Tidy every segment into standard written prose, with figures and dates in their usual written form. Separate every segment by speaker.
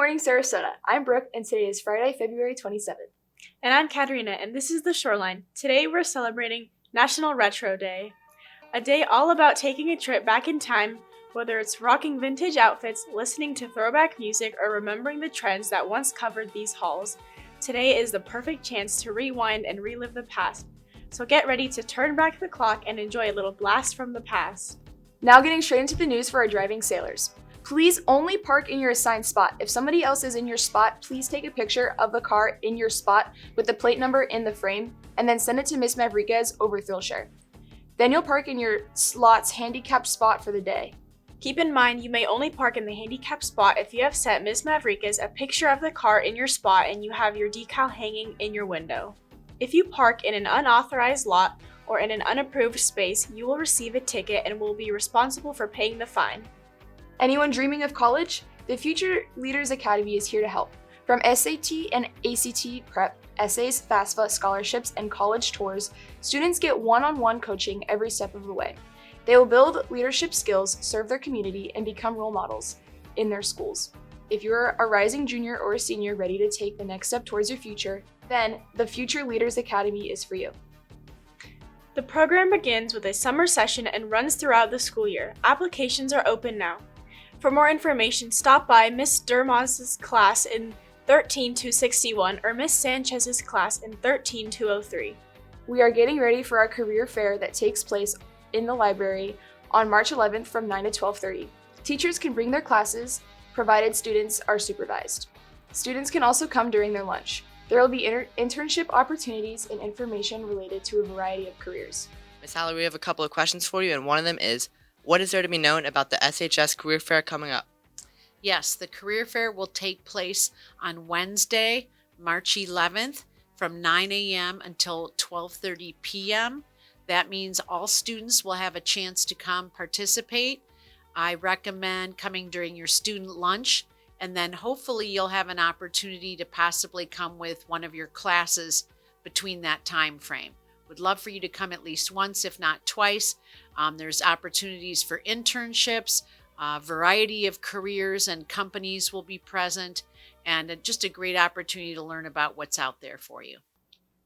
Speaker 1: morning, Sarasota. I'm Brooke, and today is Friday, February 27th.
Speaker 2: And I'm Katerina, and this is the Shoreline. Today we're celebrating National Retro Day, a day all about taking a trip back in time, whether it's rocking vintage outfits, listening to throwback music, or remembering the trends that once covered these halls. Today is the perfect chance to rewind and relive the past. So get ready to turn back the clock and enjoy a little blast from the past.
Speaker 1: Now getting straight into the news for our driving sailors. Please only park in your assigned spot. If somebody else is in your spot, please take a picture of the car in your spot with the plate number in the frame and then send it to Miss Mavriquez over Thrillshare. Then you'll park in your slot's handicapped spot for the day.
Speaker 2: Keep in mind you may only park in the handicapped spot if you have sent Ms. Mavriquez a picture of the car in your spot and you have your decal hanging in your window. If you park in an unauthorized lot or in an unapproved space, you will receive a ticket and will be responsible for paying the fine.
Speaker 1: Anyone dreaming of college? The Future Leaders Academy is here to help. From SAT and ACT prep, essays, FAFSA scholarships, and college tours, students get one-on-one coaching every step of the way. They will build leadership skills, serve their community, and become role models in their schools. If you're a rising junior or a senior ready to take the next step towards your future, then the Future Leaders Academy is for you.
Speaker 2: The program begins with a summer session and runs throughout the school year. Applications are open now. For more information, stop by Ms. Dermaz's class in 13261 or Ms. Sanchez's class in 13203.
Speaker 1: We are getting ready for our career fair that takes place in the library on March 11th from 9 to 12:30. Teachers can bring their classes, provided students are supervised. Students can also come during their lunch. There will be internship opportunities and information related to a variety of careers.
Speaker 3: Ms. Haller, we have a couple of questions for you, and one of them is, what is there to be known about the SHS Career Fair coming up?
Speaker 4: Yes, the career fair will take place on Wednesday, March 11th from 9 a.m. until 12:30 p.m. That means all students will have a chance to come participate. I recommend coming during your student lunch, and then hopefully you'll have an opportunity to possibly come with one of your classes between that time frame. Would love for you to come at least once, if not twice. There's opportunities for internships, a variety of careers and companies will be present, and just a great opportunity to learn about what's out there for you.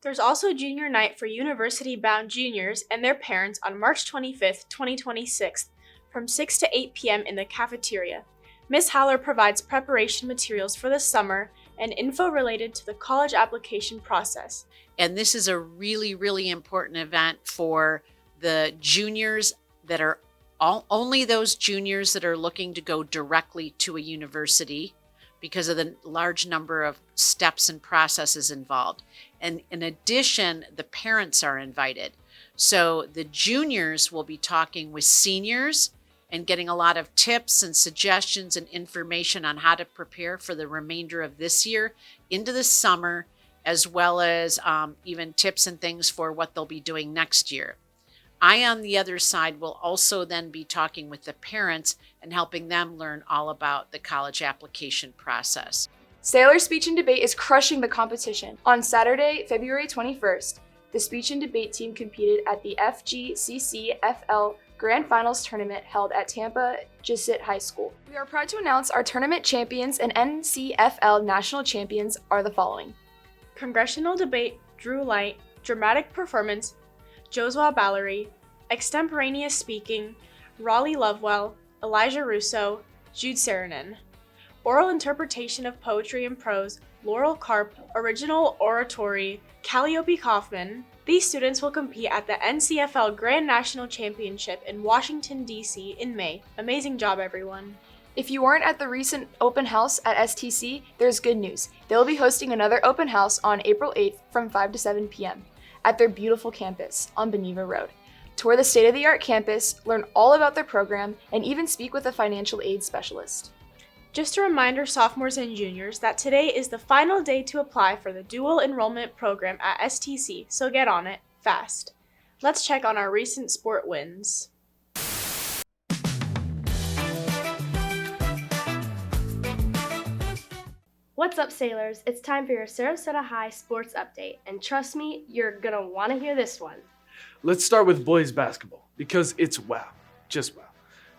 Speaker 2: There's also junior night for university-bound juniors and their parents on March 25th, 2026, from 6 to 8 p.m. in the cafeteria. Ms. Haller provides preparation materials for the summer and info related to the college application process.
Speaker 4: And this is a really, really important event for the juniors that are only those juniors that are looking to go directly to a university because of the large number of steps and processes involved. And in addition, the parents are invited. So the juniors will be talking with seniors and getting a lot of tips and suggestions and information on how to prepare for the remainder of this year into the summer, as well as even tips and things for what they'll be doing next year. I, on the other side, will also then be talking with the parents and helping them learn all about the college application process.
Speaker 1: Sailor Speech and Debate is crushing the competition. On Saturday, February 21st, the Speech and Debate team competed at the FGCCFL Grand Finals tournament held at Tampa Jisset High School. We are proud to announce our tournament champions and NCFL national champions are the following.
Speaker 2: Congressional Debate, Drew Light, Dramatic Performance, Josua Ballery, Extemporaneous Speaking, Raleigh Lovewell, Elijah Russo, Jude Saranen. Oral Interpretation of Poetry and Prose, Laurel Karp, Original Oratory, Calliope Kaufman. These students will compete at the NCFL Grand National Championship in Washington, D.C. in May. Amazing job, everyone.
Speaker 1: If you weren't at the recent open house at STC, there's good news. They'll be hosting another open house on April 8th from 5 to 7 p.m. at their beautiful campus on Beneva Road. Tour the state-of-the-art campus, learn all about their program, and even speak with a financial aid specialist.
Speaker 2: Just a reminder, sophomores and juniors, that today is the final day to apply for the dual enrollment program at STC, so get on it fast. Let's check on our recent sport wins.
Speaker 5: What's up, sailors? It's time for your Sarasota High sports update, and trust me, you're gonna want to hear this one.
Speaker 6: Let's start with boys basketball, because it's wow, just wow.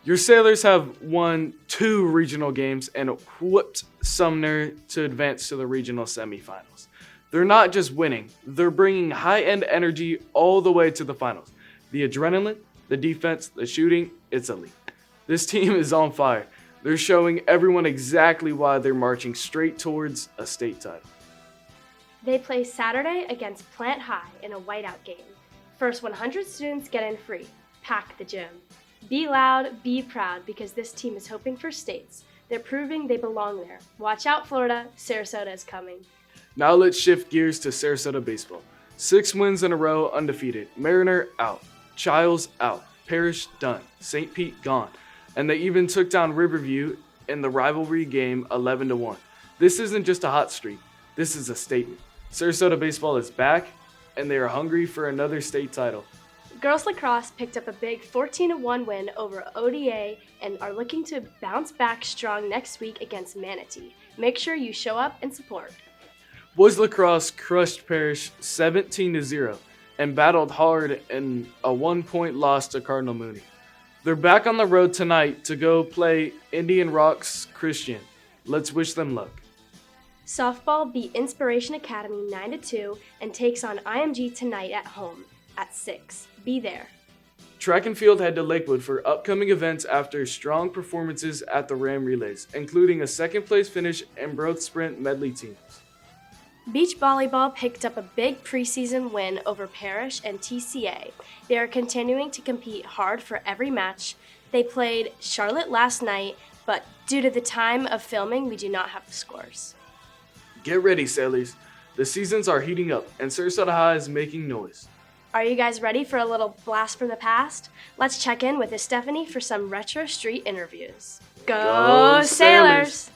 Speaker 6: Your Sailors have won 2 regional games and whooped Sumner to advance to the regional semifinals. They're not just winning, they're bringing high-end energy all the way to the finals. The adrenaline, the defense, the shooting, it's elite. This team is on fire. They're showing everyone exactly why they're marching straight towards a state title.
Speaker 5: They play Saturday against Plant High in a whiteout game. First 100 students get in free. Pack the gym. Be loud, be proud, because this team is hoping for states. They're proving they belong there. Watch out, Florida. Sarasota is coming.
Speaker 6: Now let's shift gears to Sarasota baseball. 6 wins in a row undefeated. Mariner out. Childs out. Parrish done. St. Pete gone. And they even took down Riverview in the rivalry game 11-1. This isn't just a hot streak. This is a statement. Sarasota baseball is back, and they are hungry for another state title.
Speaker 5: Girls lacrosse picked up a big 14-1 win over ODA and are looking to bounce back strong next week against Manatee. Make sure you show up and support.
Speaker 6: Boys lacrosse crushed Parrish 17-0 and battled hard in a 1-point loss to Cardinal Mooney. They're back on the road tonight to go play Indian Rocks Christian. Let's wish them luck.
Speaker 5: Softball beat Inspiration Academy 9-2 and takes on IMG tonight at home at 6. Be there.
Speaker 6: Track and field head to Lakewood for upcoming events after strong performances at the Ram Relays, including a second-place finish and both sprint medley teams.
Speaker 5: Beach volleyball picked up a big preseason win over Parrish and TCA. They are continuing to compete hard for every match. They played Charlotte last night, but due to the time of filming, we do not have the scores.
Speaker 6: Get ready, Sailors. The seasons are heating up, and Sarasota High is making noise.
Speaker 5: Are you guys ready for a little blast from the past? Let's check in with Stephanie for some retro street interviews. Go Sailors!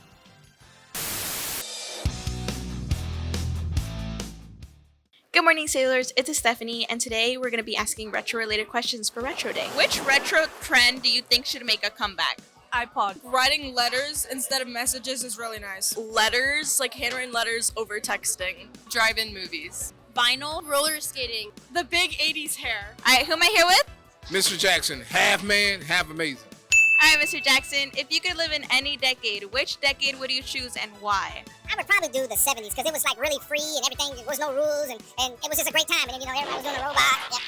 Speaker 7: Good morning, Sailors. It's Stephanie, and today we're going to be asking retro-related questions for Retro Day.
Speaker 8: Which retro trend do you think should make a comeback?
Speaker 9: iPod. Writing letters instead of messages is really nice.
Speaker 8: Letters, like handwritten letters over texting.
Speaker 9: Drive-in movies.
Speaker 8: Vinyl, roller skating.
Speaker 9: The big 80s hair.
Speaker 8: All right, who am I here with?
Speaker 10: Mr. Jackson, half man, half amazing.
Speaker 8: All right, Mr. Jackson, if you could live in any decade, which decade would you choose and why?
Speaker 11: I would probably do the 70s because it was like really free and everything. There was no rules and it was just a great time. And then, everybody was doing a robot. Yeah.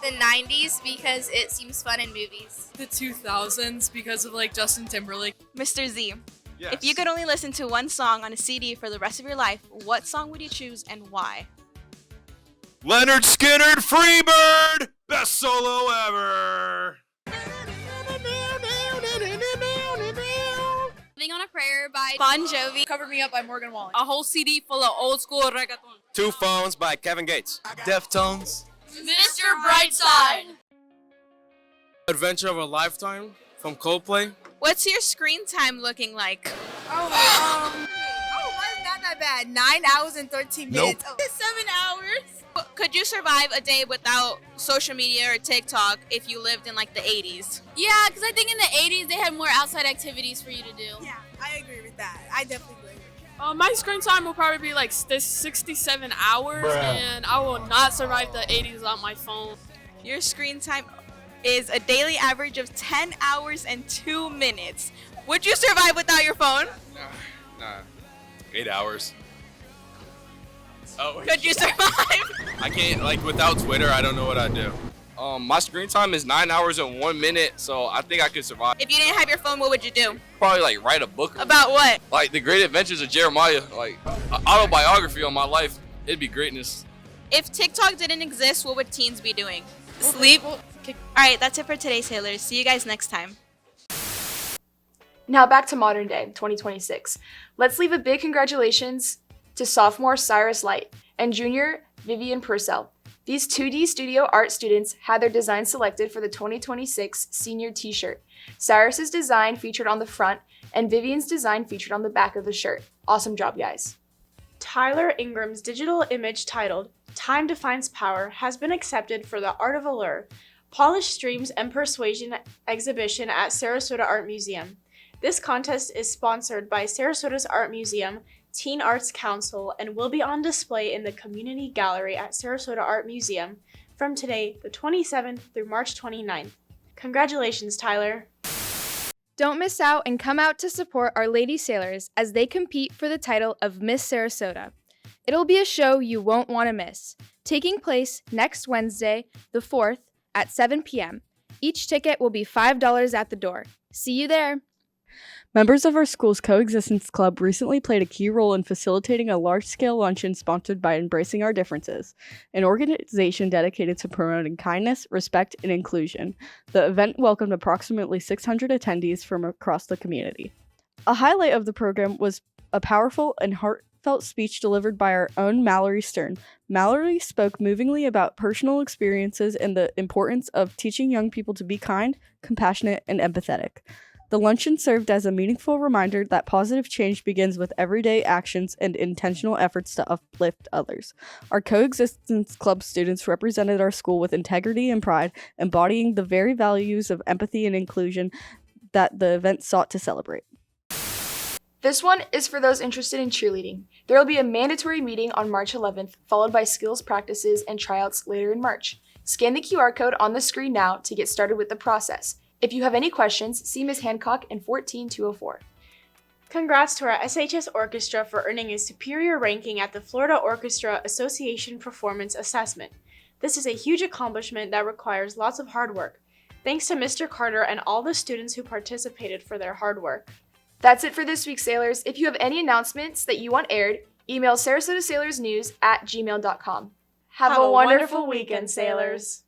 Speaker 8: The 90s because it seems fun in movies.
Speaker 9: The 2000s because of like Justin Timberlake.
Speaker 7: Mr. Z,
Speaker 10: Yes.
Speaker 7: if you could only listen to one song on a CD for the rest of your life, what song would you choose and why?
Speaker 10: Leonard Skinner, Freebird, best solo ever.
Speaker 8: Living on a Prayer by
Speaker 7: Bon Jovi.
Speaker 9: Cover Me Up by Morgan Wallen. A whole CD full of old school reggaeton.
Speaker 10: Two Phones by Kevin Gates. Deftones.
Speaker 8: Mr. Brightside.
Speaker 10: Adventure of a Lifetime from Coldplay.
Speaker 7: What's your screen time looking like?
Speaker 9: Mine's not that bad. 9 hours and 13 minutes.
Speaker 10: Nope.
Speaker 8: 7 hours.
Speaker 7: Could you survive a day without social media or TikTok if you lived in like the 80s?
Speaker 8: Yeah, because I think in the 80s they had more outside activities for you to do.
Speaker 9: Yeah, I agree with that. I definitely agree.
Speaker 2: My screen time will probably be like 67 hours, and I will not survive the 80s on my phone.
Speaker 7: Your screen time is a daily average of 10 hours and 2 minutes. Would you survive without your phone?
Speaker 10: Nah. 8 hours. Oh,
Speaker 7: Could you survive?
Speaker 10: I can't, like, without Twitter, I don't know what I'd do. My screen time is 9 hours and 1 minute, so I think I could survive.
Speaker 7: If you didn't have your phone, what would you do?
Speaker 10: Probably, like, write a book.
Speaker 7: About what?
Speaker 10: Like, The Great Adventures of Jeremiah, like, an autobiography on my life. It'd be greatness.
Speaker 7: If TikTok didn't exist, what would teens be doing? Sleep? Alright, that's it for today, Sailors. See you guys next time.
Speaker 1: Now back to modern day, 2026. Let's leave a big congratulations to sophomore Cyrus Light and junior Vivian Purcell. These 2D studio art students had their design selected for the 2026 senior t-shirt. Cyrus's design featured on the front and Vivian's design featured on the back of the shirt. Awesome job, guys.
Speaker 2: Tyler Ingram's digital image titled Time Defines Power has been accepted for the Art of Allure, Polished Streams and Persuasion exhibition at Sarasota Art Museum. This contest is sponsored by Sarasota's Art Museum, Teen Arts Council, and will be on display in the Community Gallery at Sarasota Art Museum from today, the 27th through March 29th. Congratulations, Tyler.
Speaker 1: Don't miss out and come out to support our Lady Sailors as they compete for the title of Miss Sarasota. It'll be a show you won't want to miss, taking place next Wednesday, the 4th, at 7 p.m. Each ticket will be $5 at the door. See you there!
Speaker 12: Members of our school's Coexistence Club recently played a key role in facilitating a large-scale luncheon sponsored by Embracing Our Differences, an organization dedicated to promoting kindness, respect, and inclusion. The event welcomed approximately 600 attendees from across the community. A highlight of the program was a powerful and heartfelt speech delivered by our own Mallory Stern. Mallory spoke movingly about personal experiences and the importance of teaching young people to be kind, compassionate, and empathetic. The luncheon served as a meaningful reminder that positive change begins with everyday actions and intentional efforts to uplift others. Our Coexistence Club students represented our school with integrity and pride, embodying the very values of empathy and inclusion that the event sought to celebrate.
Speaker 1: This one is for those interested in cheerleading. There will be a mandatory meeting on March 11th, followed by skills practices and tryouts later in March. Scan the QR code on the screen now to get started with the process. If you have any questions, see Ms. Hancock in 14204.
Speaker 2: Congrats to our SHS Orchestra for earning a superior ranking at the Florida Orchestra Association Performance Assessment. This is a huge accomplishment that requires lots of hard work. Thanks to Mr. Carter and all the students who participated for their hard work.
Speaker 1: That's it for this week, Sailors. If you have any announcements that you want aired, email SarasotaSailorsNews@gmail.com. Have a wonderful weekend, Sailors.